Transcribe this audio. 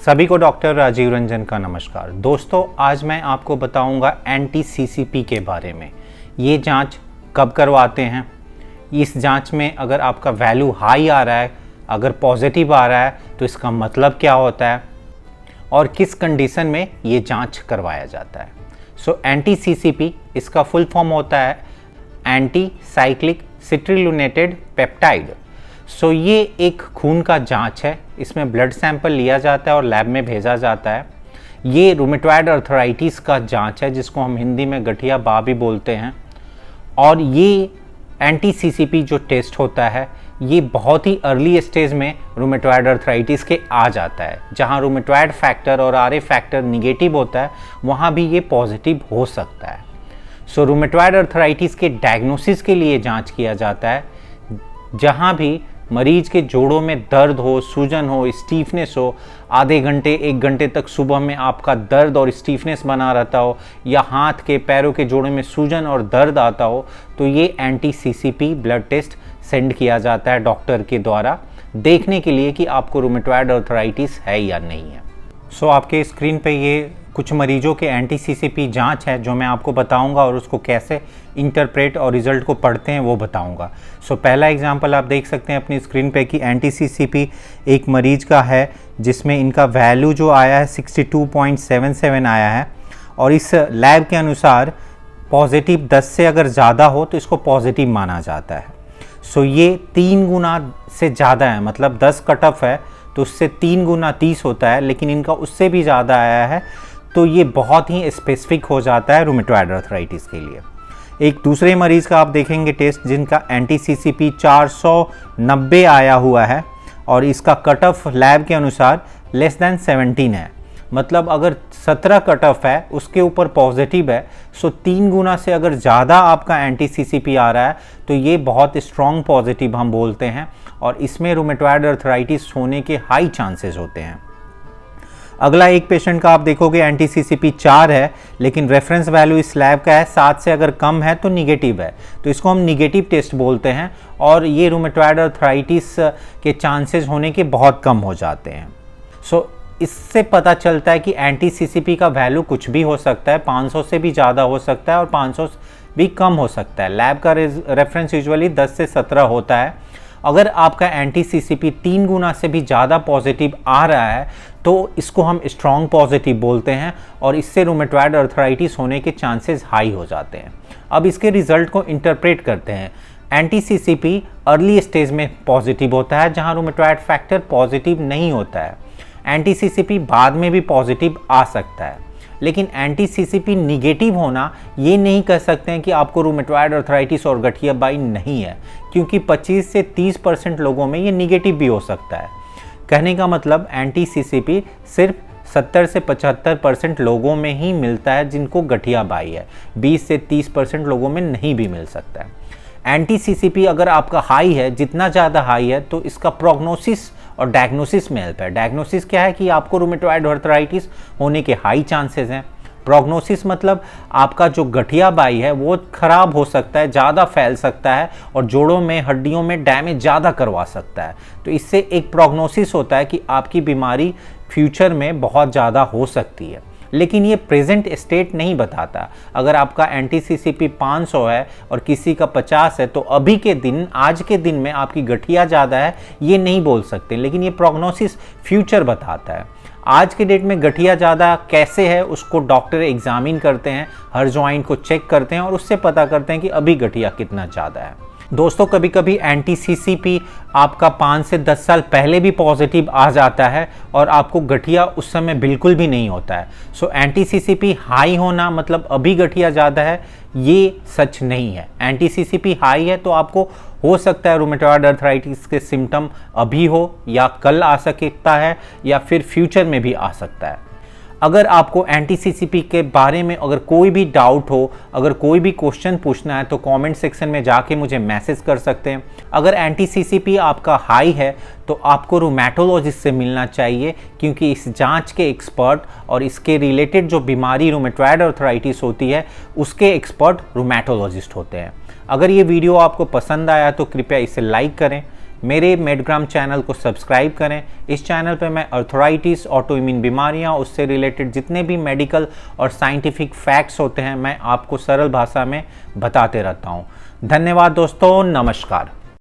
सभी को डॉक्टर राजीव रंजन का नमस्कार। दोस्तों, आज मैं आपको बताऊंगा एंटी सीसीपी के बारे में। ये जांच कब करवाते हैं, इस जांच में अगर आपका वैल्यू हाई आ रहा है, अगर पॉजिटिव आ रहा है तो इसका मतलब क्या होता है और किस कंडीशन में ये जांच करवाया जाता है। एंटी सीसीपी इसका फुल फॉर्म होता है एंटी साइक्लिक सिट्रलिनेटेड पेप्टाइड। ये एक खून का जांच है, इसमें ब्लड सैंपल लिया जाता है और लैब में भेजा जाता है। ये रूमेटॉइड अर्थराइटिस का जांच है जिसको हम हिंदी में गठिया बा भी बोलते हैं। और ये एंटी सीसीपी जो टेस्ट होता है ये बहुत ही अर्ली स्टेज में रूमेटॉइड अर्थराइटिस के आ जाता है। जहाँ रूमेटॉइड फैक्टर और आरए फैक्टर निगेटिव होता है वहाँ भी ये पॉजिटिव हो सकता है। रूमेटॉइड अर्थराइटिस के डायग्नोसिस के लिए जांच किया जाता है जहाँ भी मरीज के जोड़ों में दर्द हो, सूजन हो, स्टीफनेस हो, आधे घंटे 1 घंटे तक सुबह में आपका दर्द और स्टीफनेस बना रहता हो, या हाथ के पैरों के जोड़ों में सूजन और दर्द आता हो, तो ये anti CCP blood test send किया जाता है डॉक्टर के द्वारा देखने के लिए कि आपको रूमेटॉइड अर्थराइटिस है या नहीं है। आपके स्क्रीन पे ये कुछ मरीजों के एंटी सीसीपी जांच है जो मैं आपको बताऊंगा और उसको कैसे इंटरप्रेट और रिजल्ट को पढ़ते हैं वो बताऊंगा। पहला एग्जांपल आप देख सकते हैं अपनी स्क्रीन पे कि एंटी सीसीपी एक मरीज का है जिसमें इनका वैल्यू जो आया है 62.77 आया है और इस लैब के अनुसार पॉजिटिव 10 से अगर ज़्यादा हो तो इसको पॉजिटिव माना जाता है। ये 3 गुना से ज़्यादा है, मतलब 10 कट ऑफ है तो उससे 3 गुना 30 होता है, लेकिन इनका उससे भी ज़्यादा आया है तो ये बहुत ही स्पेसिफिक हो जाता है रूमेटॉइड अर्थराइटिस के लिए। एक दूसरे मरीज़ का आप देखेंगे टेस्ट जिनका एंटी सीसीपी 490 आया हुआ है और इसका कट ऑफ लैब के अनुसार लेस दैन 17 है, मतलब अगर 17 कट ऑफ है उसके ऊपर पॉजिटिव है। 3 गुना से अगर ज़्यादा आपका एंटी सीसीपी आ रहा है तो ये बहुत स्ट्रॉन्ग पॉजिटिव हम बोलते हैं और इसमें रूमेटॉइड अर्थराइटिस होने के हाई चांसेस होते हैं। अगला एक पेशेंट का आप देखोगे एंटी सीसीपी 4 है लेकिन रेफरेंस वैल्यू इस लैब का है 7 से अगर कम है तो निगेटिव है, तो इसको हम निगेटिव टेस्ट बोलते हैं और ये रूमेटॉइड अर्थराइटिस के चांसेस होने के बहुत कम हो जाते हैं। इससे पता चलता है कि एंटी सीसीपी का वैल्यू कुछ भी हो सकता है, 500 से भी ज़्यादा हो सकता है और 500 भी कम हो सकता है। लैब का रेफरेंस यूजुअली 10 से 17 होता है। अगर आपका एंटी सीसीपी 3 गुना से भी ज़्यादा पॉजिटिव आ रहा है तो इसको हम स्ट्रॉन्ग पॉजिटिव बोलते हैं और इससे रूमेटॉइड अर्थराइटिस होने के चांसेस हाई हो जाते हैं। अब इसके रिजल्ट को इंटरप्रेट करते हैं। एंटी सीसीपी अर्ली स्टेज में पॉजिटिव होता है जहाँ रूमेटॉइड फैक्टर पॉजिटिव नहीं होता है। एंटी सीसीपी बाद में भी पॉजिटिव आ सकता है, लेकिन एंटी सीसीपी निगेटिव होना ये नहीं कह सकते हैं कि आपको रूमेटॉइड अर्थराइटिस और गठिया बाई नहीं है, क्योंकि 25 से 30% लोगों में ये निगेटिव भी हो सकता है। कहने का मतलब एंटी सीसीपी सिर्फ 70 से 75% लोगों में ही मिलता है जिनको गठिया बाई है, 20 से 30% लोगों में नहीं भी मिल सकता है। एंटी सीसीपी अगर आपका हाई है, जितना ज़्यादा हाई है तो इसका प्रोग्नोसिस और डायग्नोसिस में हेल्प है। डायग्नोसिस क्या है कि आपको रूमेटॉइड अर्थराइटिस होने के हाई चांसेस हैं। प्रोग्नोसिस मतलब आपका जो गठिया बाई है वो खराब हो सकता है, ज़्यादा फैल सकता है और जोड़ों में हड्डियों में डैमेज ज़्यादा करवा सकता है। तो इससे एक प्रोग्नोसिस होता है कि आपकी बीमारी फ्यूचर में बहुत ज़्यादा हो सकती है, लेकिन ये प्रेजेंट स्टेट नहीं बताता। अगर आपका एंटी सीसीपी 500 है और किसी का 50 है तो अभी के दिन, आज के दिन में आपकी गठिया ज़्यादा है ये नहीं बोल सकते, लेकिन ये प्रोग्नोसिस फ्यूचर बताता है। आज के डेट में गठिया ज़्यादा कैसे है उसको डॉक्टर एग्जामिन करते हैं, हर जॉइंट को चेक करते हैं और उससे पता करते हैं कि अभी गठिया कितना ज़्यादा है। दोस्तों, कभी कभी एंटी सीसीपी आपका 5 से 10 साल पहले भी पॉजिटिव आ जाता है और आपको गठिया उस समय बिल्कुल भी नहीं होता है। एंटी सीसीपी हाई होना मतलब अभी गठिया ज़्यादा है, ये सच नहीं है। एंटी सीसीपी हाई है तो आपको हो सकता है रूमेटॉइड अर्थराइटिस के सिम्टम अभी हो या कल आ सकता है या फिर फ्यूचर में भी आ सकता है। अगर आपको एंटी सीसीपी के बारे में अगर कोई भी डाउट हो, अगर कोई भी क्वेश्चन पूछना है तो कमेंट सेक्शन में जाके मुझे मैसेज कर सकते हैं। अगर एंटी सीसीपी आपका हाई है तो आपको रूमेटोलॉजिस्ट से मिलना चाहिए, क्योंकि इस जांच के एक्सपर्ट और इसके रिलेटेड जो बीमारी रूमेटॉइड अर्थराइटिस होती है उसके एक्सपर्ट रूमेटोलॉजिस्ट होते हैं। अगर ये वीडियो आपको पसंद आया तो कृपया इसे लाइक करें, मेरे मेडग्राम चैनल को सब्सक्राइब करें। इस चैनल पे मैं अर्थराइटिस, ऑटो इम्यून बीमारियाँ, उससे रिलेटेड जितने भी मेडिकल और साइंटिफिक फैक्ट्स होते हैं मैं आपको सरल भाषा में बताते रहता हूँ। धन्यवाद दोस्तों, नमस्कार।